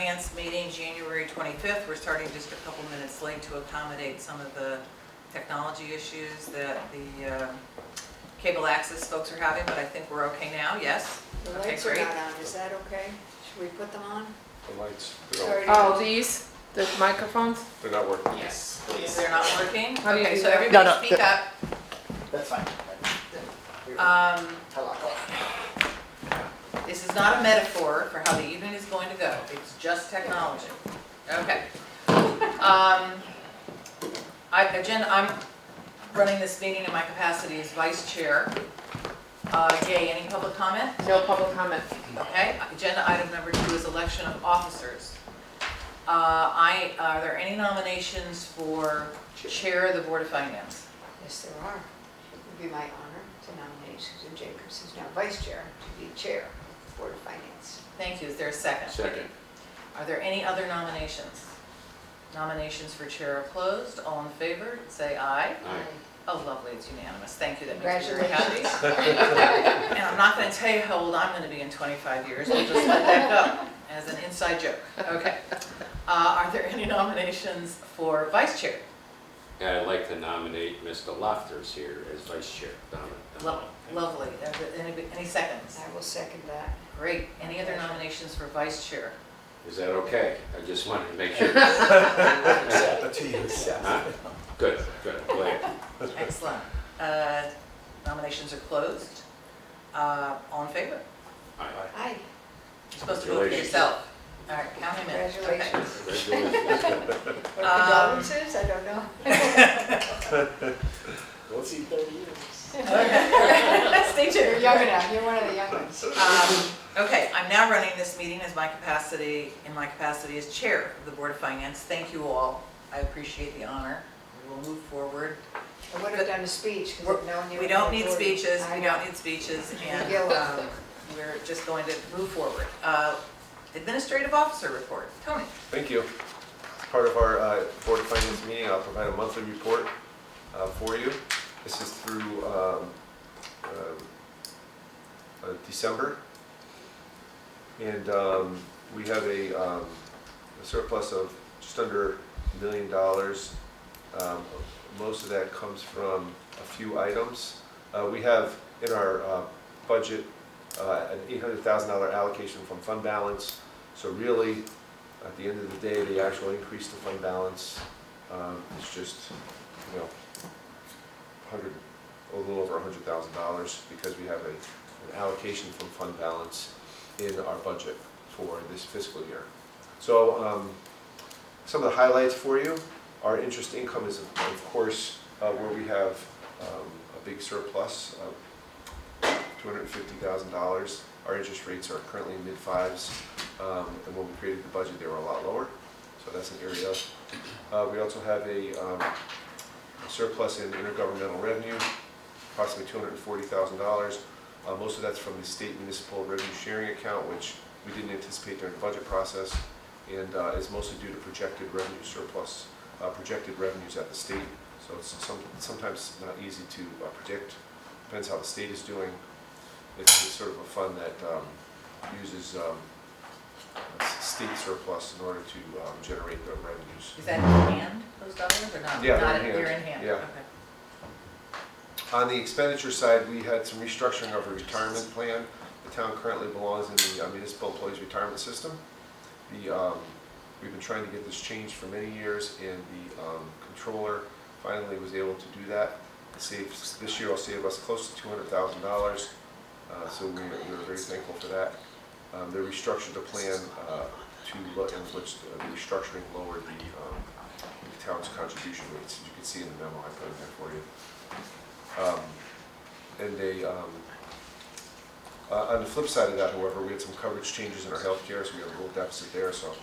Finance meeting, January 25th. We're starting just a couple minutes late to accommodate some of the technology issues that the cable access folks are having, but I think we're okay now, yes? The Okay, lights are great. not on, is that okay? Should we put them on? The lights, Sorry. Oh, the microphones? they're not working. Yes, If please. they're not working? How do you Okay, do so that? everybody No, speak up. That's fine. Hello. This is not a metaphor for how the evening is going to go. It's just technology. Okay. I'm running this meeting in my capacity as vice chair. Gay, any public comment? No public comment. Okay. Agenda item number 2 is election of officers. Are there any nominations for chair of the Board of Finance? Yes, there are. It would be my honor to nominate Susan Jacobs, who's now vice chair, to be chair of the Board of Finance. Thank you. Is there a second? Second. Are there any other nominations? Nominations for chair are closed. All in favor, say aye. Aye. Oh, lovely, it's unanimous. Thank you, that makes me very happy. Congratulations. And I'm not going to tell you how old I'm going to be in 25 years. We'll just let that go as an inside joke. Okay. Are there any nominations for vice chair? I'd like to nominate Mr. Lofters here as vice chair. Lovely. Any seconds? I will second that. Great. Any other nominations for vice chair? Is that okay? I just wanted to make sure. Huh? Good, glad. Excellent. Nominations are closed. All in favor? Aye. Aye. You're supposed to vote for Congratulations. yourself. All right, count him in. Okay. Congratulations. Congratulations. Or condolences, I don't know. We'll see 30 years. Stay You're tuned. young enough, you're one of the young ones. Okay, I'm now running this meeting in my capacity as chair of the Board of Finance. Thank you all. I appreciate the honor. We will move forward. I would have done a speech, because I've known you. We don't need before. speeches, I we know. don't need speeches, and You'll- we're just going to move forward. Administrative officer report. Tony. Thank you. As part of our Board of Finance meeting, I'll provide a monthly report for you. This is through December. And we have a surplus of just under $1 million. Most of that comes from a few items. We have in our budget an $800,000 allocation from fund balance. So really, at the end of the day, the actual increase to fund balance is just, a little over $100,000 because we have an allocation from fund balance in our budget for this fiscal year. So some of the highlights for you, our interest income is of course where we have a big surplus of $250,000. Our interest rates are currently in mid-5s, and when we created the budget they were a lot lower, so that's an area. We also have a surplus in intergovernmental revenue, approximately $240,000. Most of that's from the state municipal revenue sharing account, which we didn't anticipate during the budget process, and is mostly due to projected revenue surplus, projected revenues at the state. So it's sometimes not easy to predict. Depends how the state is doing. It's sort of a fund that uses state surplus in order to generate the revenues. Is that in hand, those dollars, or not? Yeah, Not they're in hand. They're in hand, Yeah. okay. On the expenditure side, we had some restructuring of a retirement plan. The town currently belongs in the municipal employees retirement system. We've been trying to get this changed for many years, and the controller finally was able to do that. This year will save us close to $200,000, so we're very thankful for that. They restructured the plan in which the restructuring lowered the town's contribution rates. As you can see in the memo I put in there for you. On the flip side of that, however, we had some coverage changes in our healthcare, so we have a little deficit there. So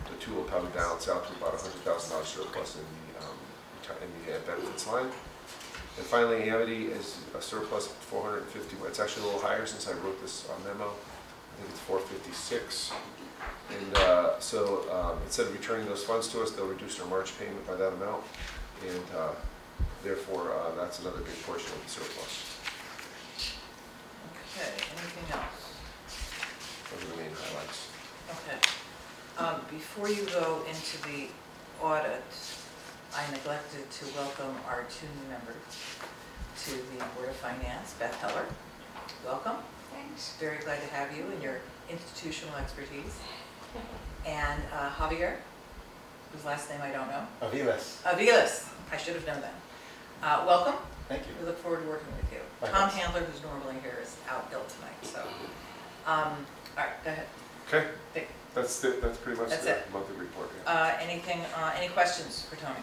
the two will probably balance out to about $100,000 surplus in the benefits line. And finally, Amity is a surplus of 450. It's actually a little higher since I wrote this memo. I think it's 456. And instead of returning those funds to us, they'll reduce their March payment by that amount. And therefore, that's another big portion of the surplus. Okay, anything else? Those are the main highlights. Okay. Before you go into the audit, I neglected to welcome our 2 new members to the Board of Finance. Beth Heller, welcome. Thanks. Very glad to have you and your institutional expertise. And Javier, whose last name I don't know. Aviles. Aviles, I should have known that. Welcome. Thank you. We look forward to working with you. Likewise. Tom Handler, who's normally here, is out ill tonight, so. All right, go ahead. Okay, Dick. that's pretty much That's the it. monthly report. Yeah. Anything, any questions for Tony?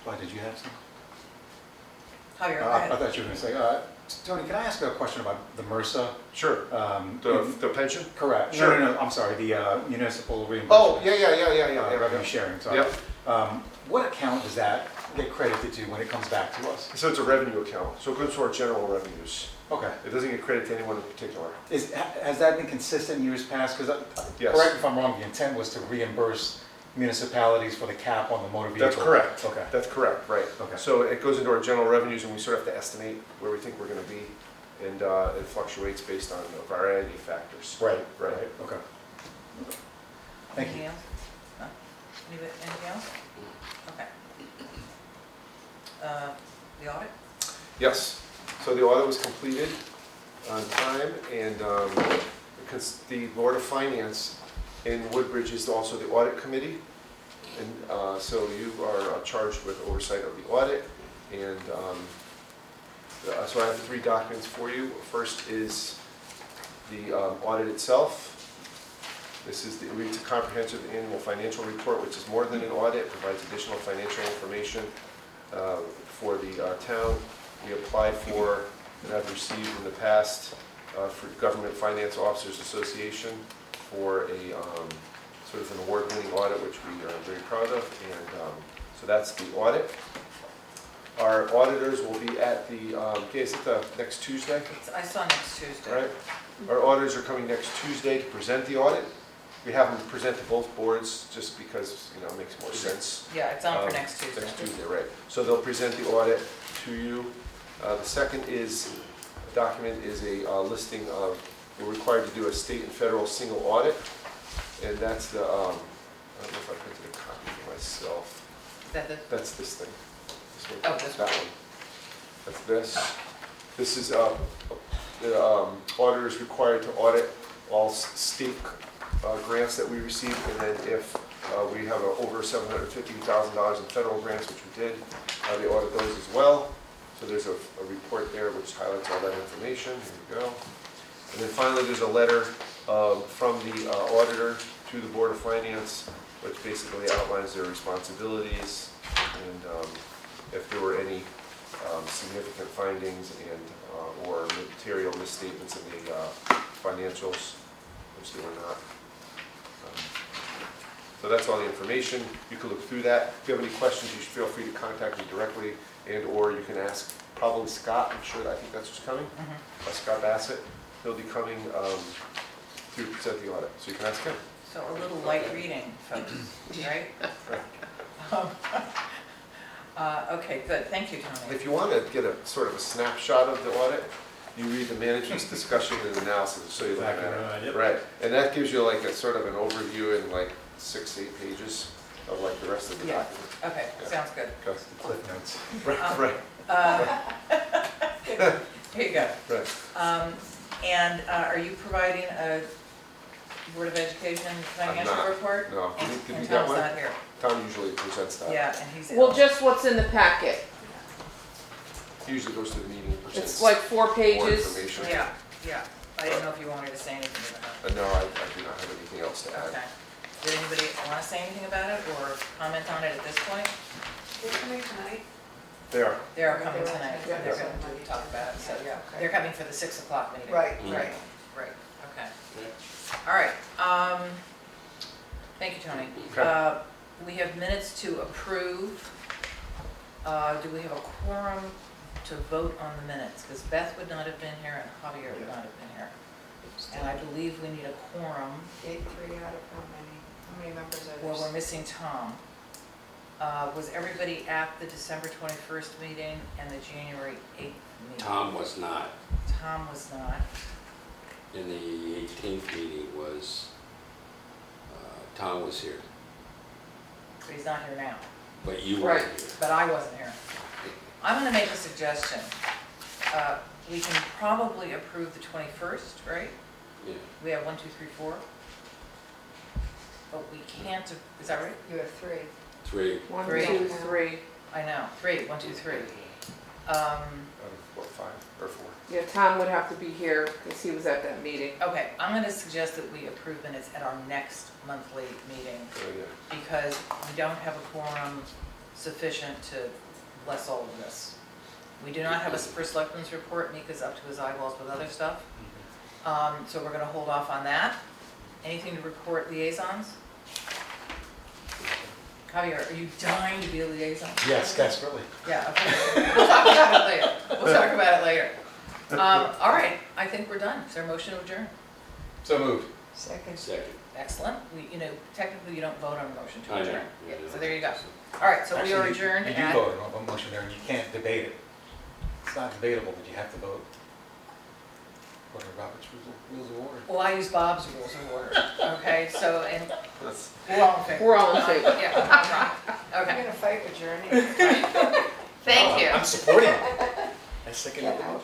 Why, did you have some? Javier, go I ahead. thought you were going to say, Tony, can I ask a question about the MRSA? Sure. The pension? Correct. Sure. No, I'm sorry, the municipal reimbursement. Oh, yeah. Revenue sharing, sorry. Yep. What account does that get credited to when it comes back to us? So it's a revenue account, so it goes to our general revenues. Okay. It doesn't get credit to anyone in particular. Has that been consistent in years past? Because, Yes. correct me if I'm wrong, the intent was to reimburse municipalities for the cap on the motor vehicle. That's correct. Okay. That's correct, right. Okay. So it goes into our general revenues and we sort of have to estimate where we think we're gonna be. And it fluctuates based on a variety of factors. Right. Right. Okay. Thank Anything you. else? No? Anything else? Okay. The audit? Yes, so the audit was completed on time, and because the Board of Finance in Woodbridge is also the audit committee, and so you are charged with oversight of the audit, and so I have 3 documents for you. First is the audit itself. This is it's a comprehensive annual financial report, which is more than an audit, provides additional financial information for the town. We applied for and have received in the past for Government Finance Officers Association for a sort of an award-winning audit, which we are very proud of, and so that's the audit. Our auditors will be at the, is it the next Tuesday? I saw next Tuesday. Right. Our auditors are coming next Tuesday to present the audit. We have them present to both boards just because, you know, it makes more sense. Yeah, it's on for next Tuesday. Next Tuesday, right. So they'll present the audit to you. The second document is a listing of, we're required to do a state and federal single audit. And that's the, I don't know if I printed a copy for myself. Is that the, That's this thing. This one. Oh, this That one. one. That's this. This is, the auditor is required to audit all state grants that we receive, and then if we have over $750,000 in federal grants, which we did, they audit those as well. So there's a report there which highlights all that information. Here we go. And then finally, there's a letter from the auditor to the Board of Finance, which basically outlines their responsibilities and if there were any significant findings and or material misstatements in the financials, which there were not. So that's all the information. You can look through that. If you have any questions, you should feel free to contact me directly, and or you can ask probably Scott. I'm sure I think that's who's coming. Scott Bassett. He'll be coming to present the audit, so you can ask him. so a little light reading, folks, right? Okay, good, thank you, Tony. If you want to get a sort of a snapshot of the audit, you read the management's discussion and analysis, so you look at Exactly it. right, yep. Right, and that gives you like a sort of an overview in like 6-8 pages of like the rest of the Yeah. document. Okay, Yeah. sounds good. Okay. Cliff notes. Right, Here you go. right. And are you providing a Board of Education financial not. report? No, And did you and get Tom's one? not here. Tom usually presents that. Yeah, and he's Well, ill. just what's in the packet. He usually goes to the meeting and presents It's like 4 more pages. information. Yeah, yeah. I didn't know if you wanted to say anything about it. No, I do not have anything else to add. Okay. Did anybody want to say anything about it or comment on it at this point? They're coming tonight? They are. They are coming They will. tonight. Yeah, They're so going to Monday. talk about it, so yeah. Okay. They're coming for the 6 o'clock meeting. Right, Mm. right. Right, okay. All right, thank you, Tony. Okay. We have minutes to approve. Do we have a quorum to vote on the minutes? Because Beth would not have been here and Javier would not have been here. And I believe we need a quorum. 3 out of how many? How many members are there? Well, we're missing Tom. Was everybody at the December 21st meeting and the January 8th meeting? Tom was not. Tom was not. in the 18th meeting was, Tom was here, But he's not here now, but you weren't Right. here. but I wasn't here. I'm gonna make a suggestion. We can probably approve the 21st, right? Yeah. We have 1, 2, 3, 4. But we can't, is that right? You have three. 3. 1, Three. 2, 3. I know, 3, 1, 2, 3. Out of what, 5 or 4? Yeah, Tom would have to be here because he was at that meeting. Okay, I'm gonna suggest that we approve minutes at our next monthly meeting because we don't have a quorum sufficient to bless all of this. We do not have a first selectman's report, Mika's up to his eyeballs with other stuff. So we're gonna hold off on that. Anything to report liaisons? Javier, are you dying to be a liaison? Yes, desperately. Yeah, okay. We'll talk about it later. We'll talk about it later. All right, I think we're done. Is there a motion to adjourn? So moved. Second. Second. Excellent. Technically you don't vote on a motion to I know. adjourn. Yeah, So there you go. All right, so we are Actually, adjourned You do at, vote on a motion there, and you can't debate it. It's not debatable, but you have to vote. According to Robert's Rules of Order. well, I use Bob's rules of order, okay? So, and That's we're all in favor. We're all in favor. Yeah, I'm wrong. I'm Okay, gonna fight with Journey. thank you. I'm supporting it. I second Get it. out.